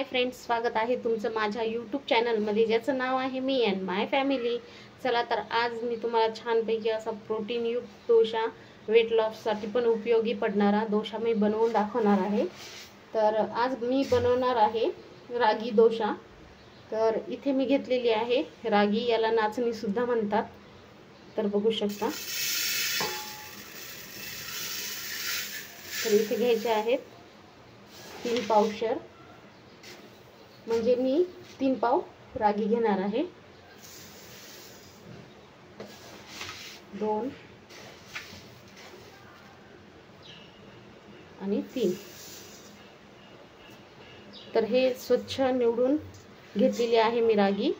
Friends, स्वागत आहे तुमचं माझ्या यूट्यूब चॅनलमध्ये ज्याचं नाव आहे मी अँड माय फॅमिली। चला तर आज मी तुम्हाला छानपैकी असा प्रोटीनयुक्त डोसा, वेट लॉससाठी पण उपयोगी पडणारा डोसा मी बनवून दाखवणार आहे। तर आज मी बनवणार आहे रागी डोसा। तर इथे मी घेतलेली आहे रागी, याला नाचणी सुद्धा म्हणतात। तर बघू शकता, तर इथे घ्यायचे आहेत 3 पावशर, म्हणजे मी 3 पाव रागी घेणार आहे। 2 आणि 3। तर हे स्वच्छ निवडून घेतलेली आहे मी रागी।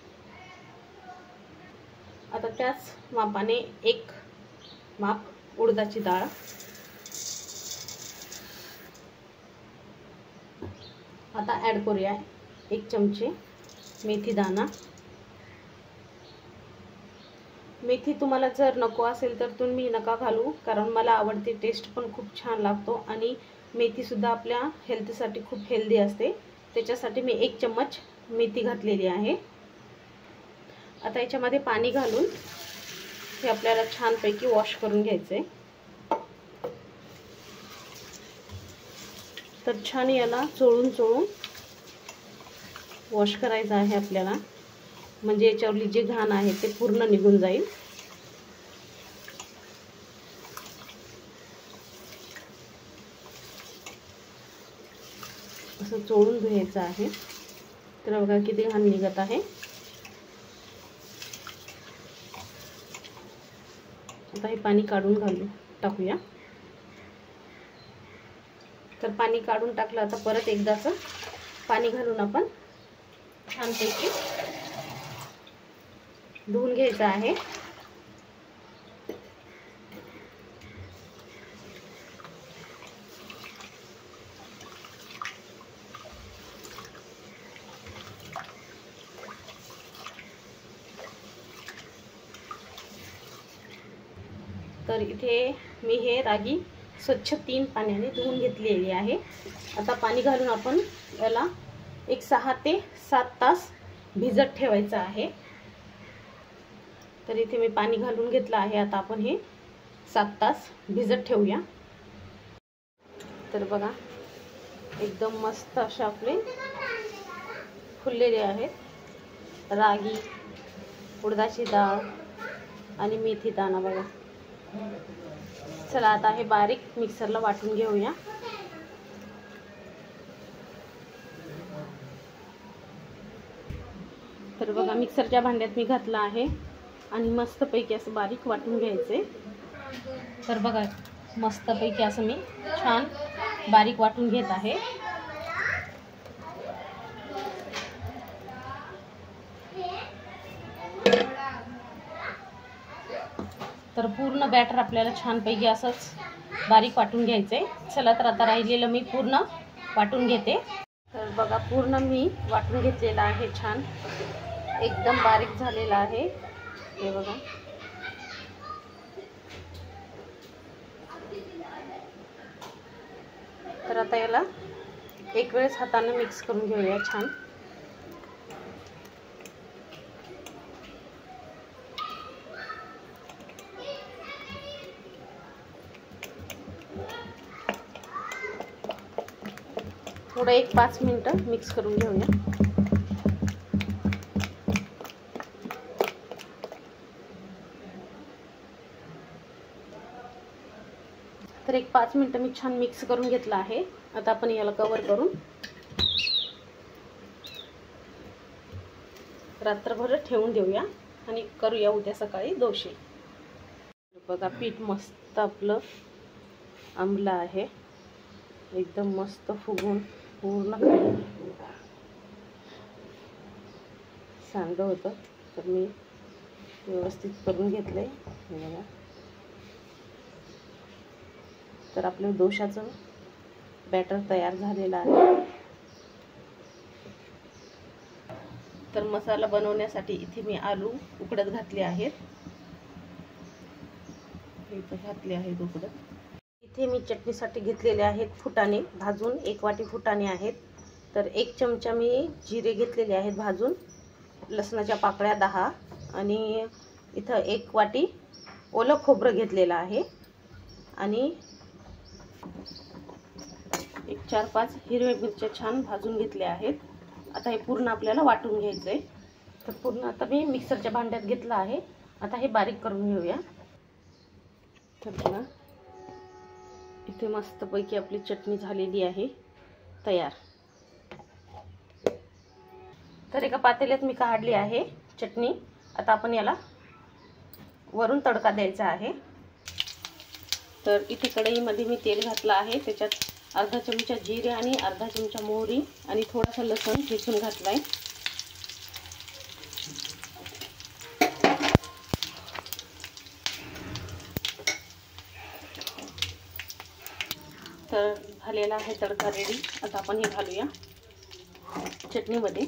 आता त्याच मापाने 1 माप उडदाची डाळ, आता ॲड करूया 1 चमचे मेथी दाणा। मेथी तुम्हाला जर नको असेल तर तुम्ही नका घालू, कारण मला आवडते, टेस्ट पण खूप छान लागतो आणि मेथी सुद्धा आपल्या हेल्थसाठी खूप हेल्दी असते। त्याच्यासाठी मी 1 चम्मच मेथी घातलेली आहे। आता याच्यामध्ये पाणी घालून हे आपल्याला छानपैकी वॉश करून घ्यायचे। तर छान याला चोळून वॉश करायचं आहे आपल्याला, म्हणजे याच्यावरली जे घाण आहे ते पूर्ण निघून जाईल। असं चोळून धुवायचं आहे। तर बघा किती घाण निघत आहे। आता हे पाणी काढून टाकूया। तर पाणी काढून टाकलं, आता परत एकदाच पाणी घालून आपण छानपैकी धुवून घ्यायचं आहे। तर इथे मी हे रागी स्वच्छ 3 पाण्याने धुवून घेतलेली आहे। आता पाणी घालून आपण याला 6 ते 7 तास भिजत ठेवायचं आहे। तर इथे मी पाणी घालून घेतलं आहे। आता आपण हे 7 तास भिजत ठेवूया। तर बघा एकदम मस्त असे आपले फुललेले आहेत रागी, उडदाची डाळ आणि मेथी दाणा बघा। चला आता हे बारीक मिक्सरला वाटून घेऊया। तर बघा मिक्सरच्या भांड्यात मी घातलं आहे आणि मस्तपैकी असं बारीक वाटून घ्यायचे। तर बघा मस्तपैकी असं मी छान बारीक वाटून घेत आहे। तर पूर्ण बॅटर आपल्याला छानपैकी असंच बारीक वाटून घ्यायचंय। चला तर आता राहिलेलं मी पूर्ण वाटून घेते। तर बघा पूर्ण मी वाटून घेतलेलं आहे, छान एकदम बारीक झालेला आहे हे बघा। तर आता याला एक वेळेस हाताने मिक्स करून घेऊया छान। थोडं 1-5 मिनिटं मिक्स करून घेऊया। तर 1-5 मिनिटं मी छान मिक्स करून घेतलं आहे। आता आपण याला कव्हर करून रात्रभर ठेवून देऊया आणि करूया उद्या सकाळी डोसे। बघा पीठ मस्त आपलं आंबलं आहे, एकदम मस्त फुगून पूर्ण खाली सांडलं होतं। तर मी व्यवस्थित करून घेतलंय बघा। तर आपलं डोशाचं बॅटर तयार झालेलं आहे। तर मसाला बनवण्यासाठी इथे मी आलू उकडत घातले आहेत, इथे घातले आहेत उकडत। इथे मी चटणीसाठी घेतलेले आहेत फुटाणे भाजून, 1 वाटी फुटाणे आहेत। तर 1 चमचा मी जिरे घेतलेले आहेत भाजून, लसणाच्या पाकळ्या 10 आणि इथं 1 वाटी ओलं खोबरं घेतलेलं आहे आणि 4-5 हिरव्या मिरच्या छान भाजून घेतल्या आहेत. आता हे पूर्ण आपल्याला वाटून घ्यायचं आहे. तर पूर्ण आता मी मिक्सरच्या भांड्यात घेतलं आहे. आता हे बारीक करून घेऊया. तर बघा इथे मस्तपैकी आपली चटणी झालेली आहे तयार. तर एका पातेल्यात मी काढली आहे चटणी. आता आपण याला वरून तडका द्यायचा आहे. तर इथे कढईमध्ये मी तेल घातलं आहे. त्याच्यात अर्धा चमचा जिरे आणि अर्धा चमचा मोहरी आणि थोडासा लसूण ठेचून घातलाय. तर झालेला आहे तडका रेडी. आता आपण हे घालूया चटणीमध्ये.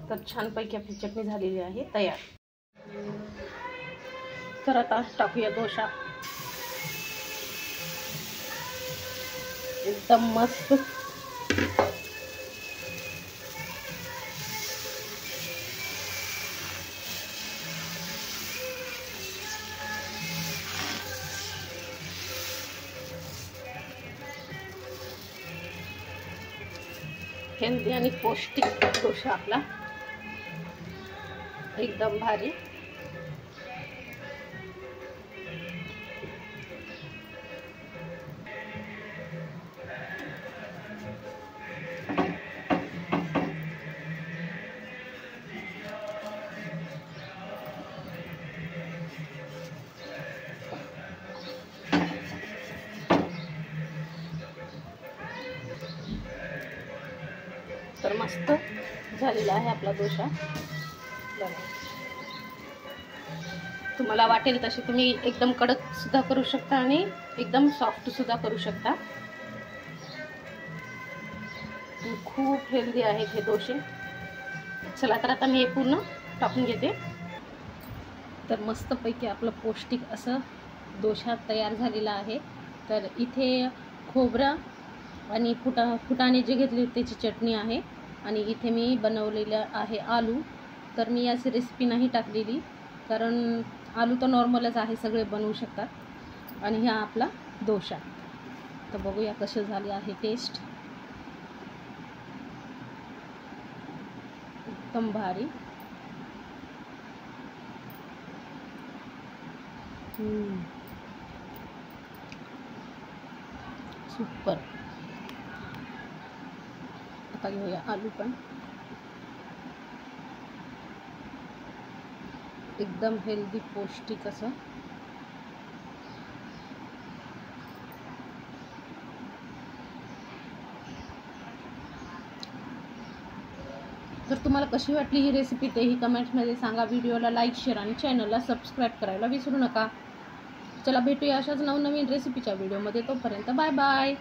तर छानपैकी आपली चटणी झालेली आहे तयार. तर आता टाकूया डोसा. एकदम मस्त हेल्दी आणि पौष्टिक डोसा आपला एकदम भारी. तर मस्त झालेला आहे आपला डोसा. तुम्हाला वाटेल तसे तुम्ही एकदम कडक सुद्धा करू शकता आणि एकदम सॉफ्ट सुद्धा करू शकता. खूप हेल्दी आहेत हे डोसे. चला तर आता मी हे पूर्ण टाकून घेते. तर मस्तपैकी आपलं पौष्टिक असं डोसा तयार झालेला आहे. तर इथे खोबरं आणि फुटाणे जे घेतले त्याची चटणी आहे आणि इथे मी बनवलेलं आहे आलू. तर मी याची रेसिपी नाही टाकलेली कारण आलू तर नॉर्मलच आहे, सगळे बनवू शकतात. आणि हा आपला डोसा. तर बघूया कसे झाले आहे टेस्ट. एकदम भारी. सुपर. आता घेऊया आलू पण. एकदम हेल्दी पौष्टिक असं. तर तुम्हाला कशी वाटली ही रेसिपी तेही कमेंट्समध्ये सांगा. व्हिडिओला लाईक, शेअर आणि चॅनलला सबस्क्राईब करायला विसरू नका. चला भेटूया अशाच नवनवीन रेसिपीच्या व्हिडिओमध्ये. तोपर्यंत बाय बाय.